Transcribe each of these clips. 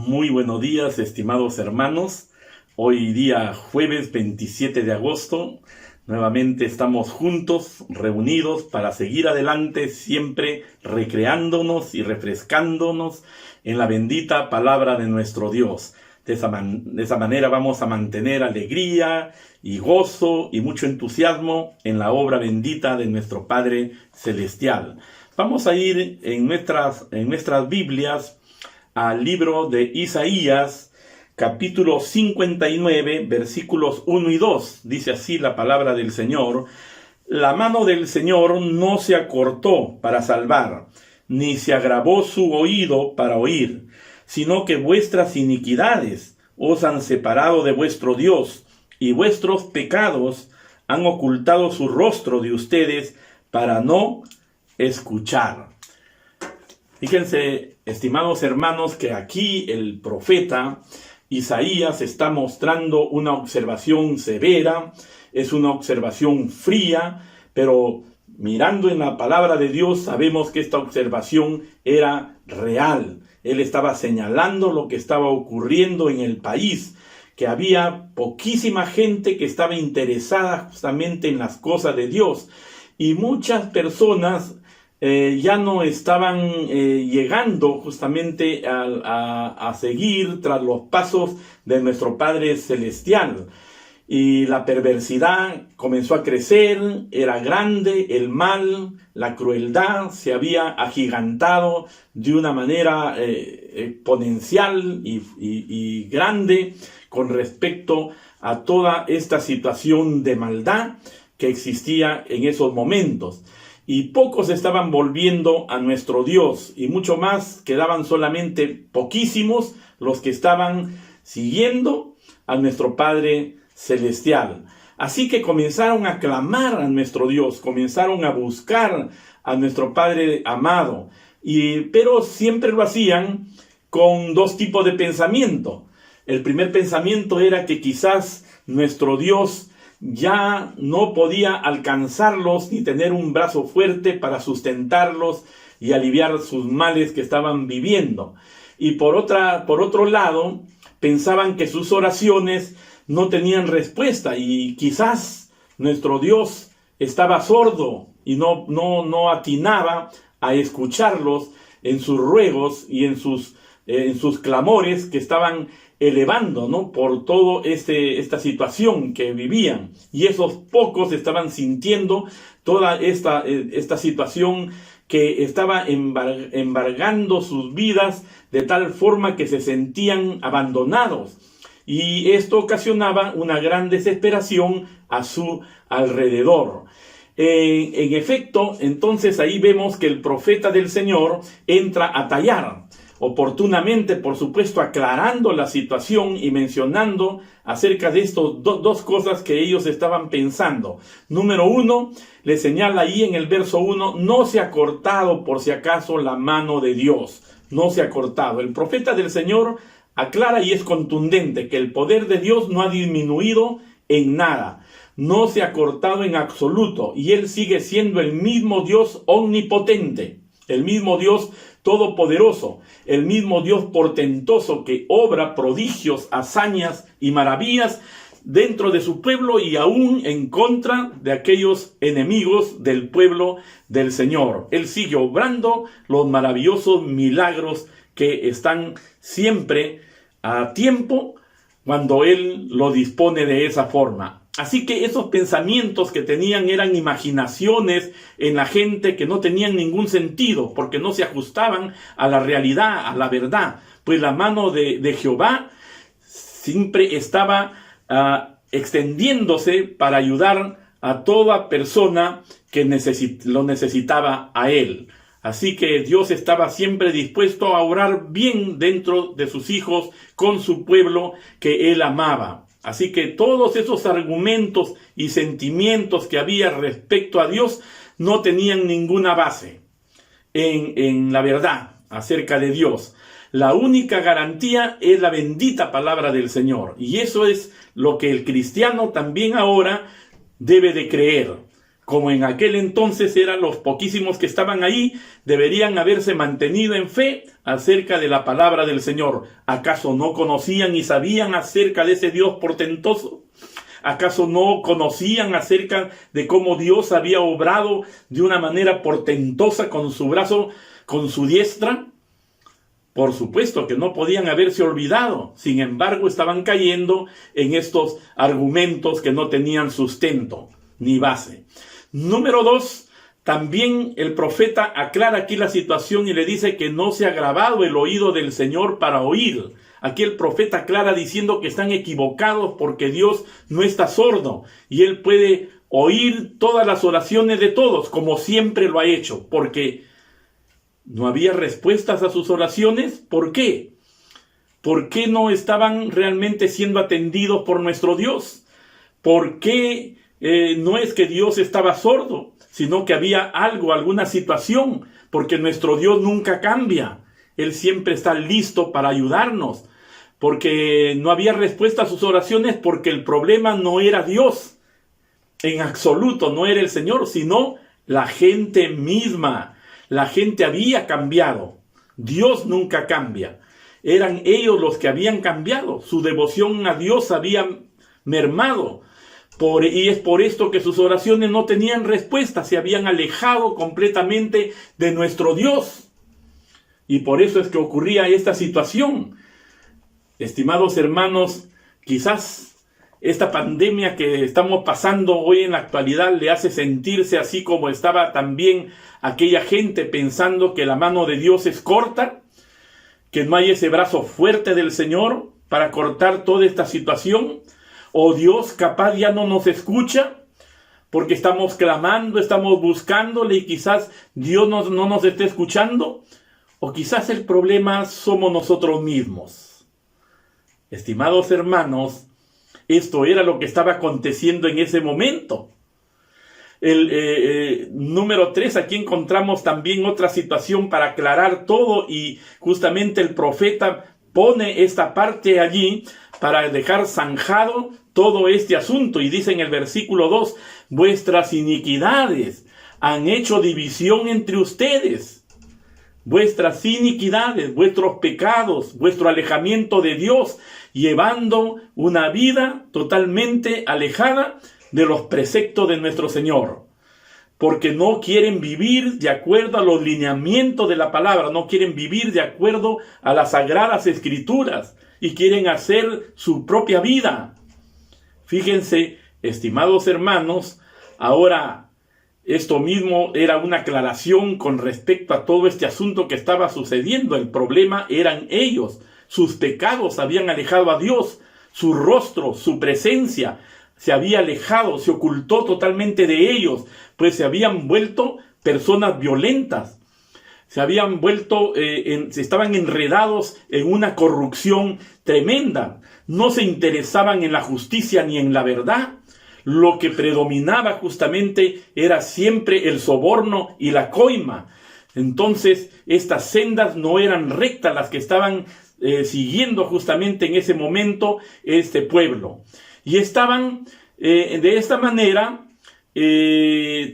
Muy buenos días, estimados hermanos. Hoy día jueves 27 de agosto, nuevamente estamos juntos, reunidos para seguir adelante, siempre recreándonos y refrescándonos en la bendita palabra de nuestro Dios. De esa manera vamos a mantener alegría y gozo y mucho entusiasmo en la obra bendita de nuestro Padre Celestial. Vamos a ir en nuestras Biblias al libro de Isaías, capítulo 59, versículos 1 y 2. Dice así la palabra del Señor: La mano del Señor no se acortó para salvar, ni se agravó su oído para oír, sino que vuestras iniquidades os han separado de vuestro Dios, y vuestros pecados han ocultado su rostro de ustedes para no escuchar. Fíjense, estimados hermanos, que aquí el profeta Isaías está mostrando una observación severa, es una observación fría, pero mirando en la palabra de Dios sabemos que esta observación era real. Él estaba señalando lo que estaba ocurriendo en el país, que había poquísima gente que estaba interesada justamente en las cosas de Dios, y muchas personas ya no estaban llegando justamente a seguir tras los pasos de nuestro Padre Celestial. Y la perversidad comenzó a crecer, era grande, el mal, la crueldad se había agigantado de una manera exponencial y grande con respecto a toda esta situación de maldad que existía en esos momentos. Y pocos estaban volviendo a nuestro Dios, y mucho más, quedaban solamente poquísimos los que estaban siguiendo a nuestro Padre Celestial. Así que comenzaron a clamar a nuestro Dios, comenzaron a buscar a nuestro Padre amado, pero siempre lo hacían con dos tipos de pensamiento. El primer pensamiento era que quizás nuestro Dios ya no podía alcanzarlos ni tener un brazo fuerte para sustentarlos y aliviar sus males que estaban viviendo. Y por otro lado, pensaban que sus oraciones no tenían respuesta y quizás nuestro Dios estaba sordo y no atinaba a escucharlos en sus ruegos y en sus clamores que estaban elevando, ¿no?, por toda esta situación que vivían. Y esos pocos estaban sintiendo toda esta situación que estaba embargando sus vidas de tal forma que se sentían abandonados. Y esto ocasionaba una gran desesperación a su alrededor. En efecto, entonces ahí vemos que el profeta del Señor entra a tallar. Oportunamente, por supuesto, aclarando la situación y mencionando acerca de estos dos cosas que ellos estaban pensando. Número uno, le señala ahí en el verso 1, no se ha cortado por si acaso la mano de Dios. No se ha cortado. El profeta del Señor aclara y es contundente que el poder de Dios no ha disminuido en nada. No se ha cortado en absoluto. Y Él sigue siendo el mismo Dios omnipotente. El mismo Dios todopoderoso, el mismo Dios portentoso que obra prodigios, hazañas y maravillas dentro de su pueblo y aún en contra de aquellos enemigos del pueblo del Señor. Él sigue obrando los maravillosos milagros que están siempre a tiempo cuando Él lo dispone de esa forma. Así que esos pensamientos que tenían eran imaginaciones en la gente que no tenían ningún sentido, porque no se ajustaban a la realidad, a la verdad. Pues la mano de Jehová siempre estaba extendiéndose para ayudar a toda persona que lo necesitaba a Él. Así que Dios estaba siempre dispuesto a obrar bien dentro de sus hijos, con su pueblo que Él amaba. Así que todos esos argumentos y sentimientos que había respecto a Dios no tenían ninguna base en la verdad acerca de Dios. La única garantía es la bendita palabra del Señor. Y eso es lo que el cristiano también ahora debe de creer. como en aquel entonces eran los poquísimos que estaban ahí, deberían haberse mantenido en fe acerca de la palabra del Señor. ¿Acaso no conocían y sabían acerca de ese Dios portentoso? ¿Acaso no conocían acerca de cómo Dios había obrado de una manera portentosa con su brazo, con su diestra? Por supuesto que no podían haberse olvidado. Sin embargo, estaban cayendo en estos argumentos que no tenían sustento ni base. Número 2, también el profeta aclara aquí la situación y le dice que no se ha agravado el oído del Señor para oír. Aquí el profeta aclara diciendo que están equivocados porque Dios no está sordo y Él puede oír todas las oraciones de todos, como siempre lo ha hecho, porque no había respuestas a sus oraciones. ¿Por qué? ¿Por qué no estaban realmente siendo atendidos por nuestro Dios? ¿Por qué no es que Dios estaba sordo, sino que había algo, alguna situación? Porque nuestro Dios nunca cambia. Él siempre está listo para ayudarnos. Porque no había respuesta a sus oraciones, porque el problema no era Dios. En absoluto no era el Señor, sino la gente misma. La gente había cambiado. Dios nunca cambia. Eran ellos los que habían cambiado. Su devoción a Dios había mermado. Y es por esto que sus oraciones no tenían respuesta. Se habían alejado completamente de nuestro Dios. Y por eso es que ocurría esta situación. Estimados hermanos, quizás esta pandemia que estamos pasando hoy en la actualidad le hace sentirse así como estaba también aquella gente pensando que la mano de Dios es corta, que no hay ese brazo fuerte del Señor para cortar toda esta situación, o Dios capaz ya no nos escucha porque estamos clamando, estamos buscándole y quizás Dios no nos esté escuchando, o quizás el problema somos nosotros mismos. Estimados hermanos, esto era lo que estaba aconteciendo en ese momento. Número 3, aquí encontramos también otra situación para aclarar todo, y justamente el profeta pone esta parte allí para dejar zanjado todo este asunto, y dice en el versículo 2, vuestras iniquidades han hecho división entre ustedes. Vuestras iniquidades, vuestros pecados, vuestro alejamiento de Dios, llevando una vida totalmente alejada de los preceptos de nuestro Señor. Porque no quieren vivir de acuerdo a los lineamientos de la palabra, no quieren vivir de acuerdo a las sagradas escrituras y quieren hacer su propia vida. Fíjense, estimados hermanos, ahora esto mismo era una aclaración con respecto a todo este asunto que estaba sucediendo. El problema eran ellos. Sus pecados habían alejado a Dios. Su rostro, su presencia se había alejado, se ocultó totalmente de ellos, pues se habían vuelto personas violentas. Se habían vuelto, se estaban enredados en una corrupción tremenda. No se interesaban en la justicia ni en la verdad. Lo que predominaba justamente era siempre el soborno y la coima. Entonces, estas sendas no eran rectas las que estaban siguiendo justamente en ese momento este pueblo. Y estaban de esta manera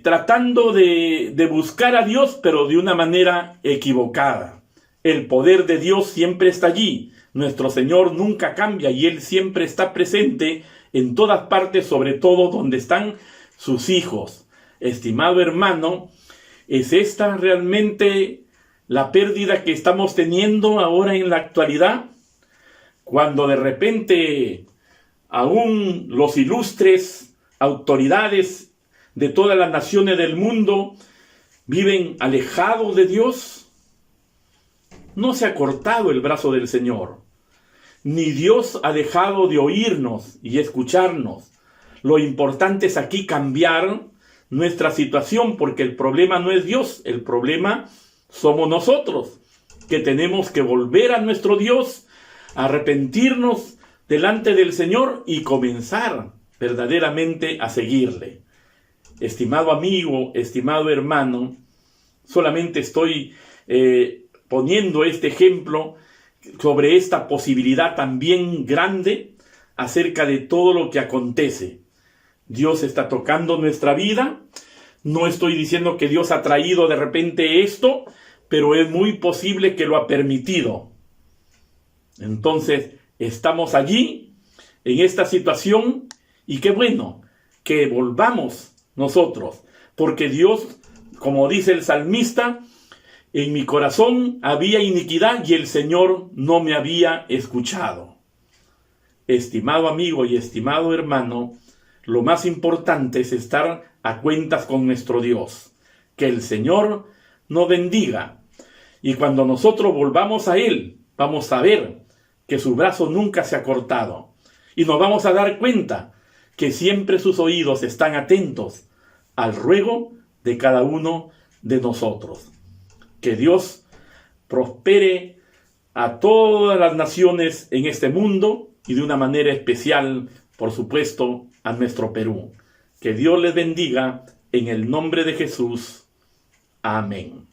tratando de buscar a Dios, pero de una manera equivocada. El poder de Dios siempre está allí. Nuestro Señor nunca cambia y Él siempre está presente en todas partes, sobre todo donde están sus hijos. Estimado hermano, ¿es esta realmente la pérdida que estamos teniendo ahora en la actualidad? Cuando de repente aún los ilustres autoridades de todas las naciones del mundo viven alejados de Dios. No se ha cortado el brazo del Señor, ni Dios ha dejado de oírnos y escucharnos. Lo importante es aquí cambiar nuestra situación, porque el problema no es Dios, el problema somos nosotros, que tenemos que volver a nuestro Dios, arrepentirnos delante del Señor y comenzar verdaderamente a seguirle. Estimado amigo, estimado hermano, solamente estoy poniendo este ejemplo sobre esta posibilidad también grande acerca de todo lo que acontece. Dios está tocando nuestra vida, No estoy diciendo que Dios ha traído de repente esto, pero es muy posible que lo ha permitido. Entonces, estamos allí, en esta situación, y qué bueno que volvamos nosotros, porque Dios, como dice el salmista, en mi corazón había iniquidad y el Señor no me había escuchado. Estimado amigo y estimado hermano, lo más importante es estar a cuentas con nuestro Dios. Que el Señor nos bendiga. Y cuando nosotros volvamos a Él, vamos a ver que su brazo nunca se ha cortado. Y nos vamos a dar cuenta que siempre sus oídos están atentos al ruego de cada uno de nosotros. Que Dios prospere a todas las naciones en este mundo y de una manera especial, por supuesto, a nuestro Perú. Que Dios les bendiga en el nombre de Jesús. Amén.